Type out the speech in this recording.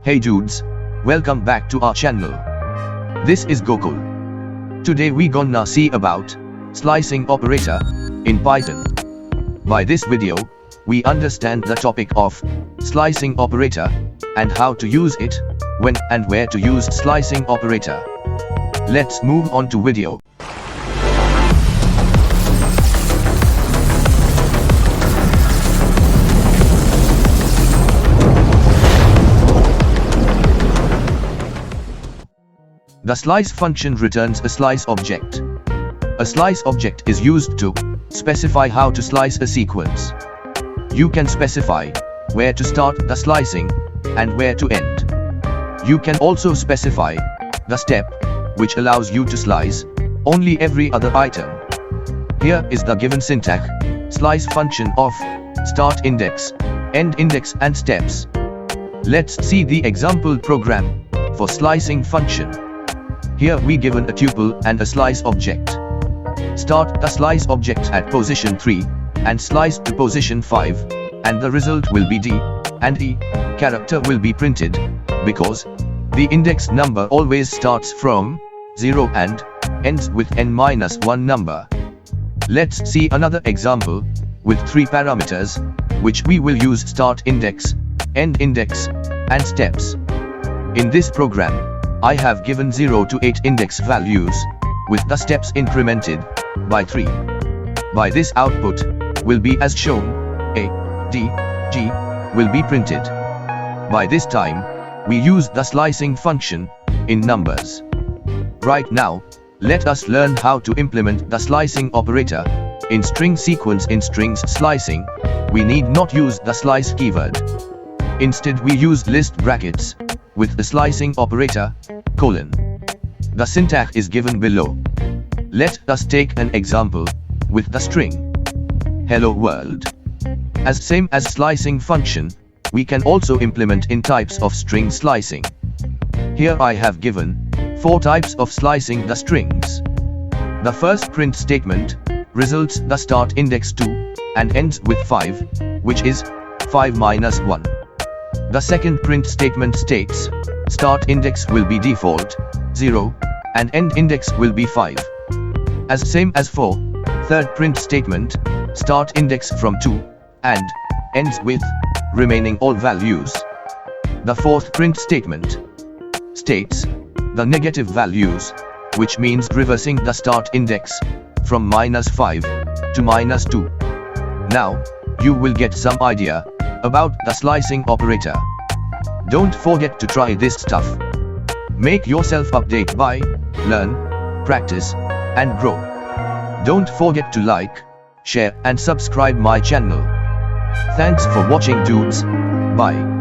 Hey dudes, welcome back to our channel. This is Gokul. Today we gonna see about slicing operator in Python. By this video, we understand the topic of slicing operator and how to use it, when and where to use slicing operator. Let's move on to video. The slice function returns a slice object. A slice object is used to specify how to slice a sequence. You can specify where to start the slicing and where to end. You can also specify the step which allows you to slice only every other item. Here is the given syntax: slice function of start index, end index and steps. Let's see the example program for slicing function. Here we given a tuple and a slice object. Start the slice object at position 3 and slice to position 5, and the result will be D, and E character will be printed because the index number always starts from 0 and ends with n-1 number. Let's see another example with 3 parameters which we will use: start index, end index and steps. In this program, I have given 0 to 8 index values, with the steps incremented by 3. By this output will be as shown: A, D, G will be printed. By this time, we use the slicing function in numbers. Right now, let us learn how to implement the slicing operator in string sequence. In strings slicing, we need not use the slice keyword. Instead we use list brackets with the slicing operator, colon. The syntax is given below. Let us take an example with the string hello world. As same as slicing function, we can also implement in types of string slicing. Here I have given 4 types of slicing the strings. The first print statement results the start index 2 and ends with 5, which is 5-1. The second print statement states start index will be default 0 and end index will be 5. As same as for third print statement, start index from 2 and ends with remaining all values. The fourth print statement states the negative values, which means reversing the start index from -5 to -2. Now, you will get some idea about the slicing operator. Don't forget to try this stuff. Make yourself update by learn, practice, and grow. Don't forget to like, share and subscribe my channel. Thanks for watching dudes. Bye.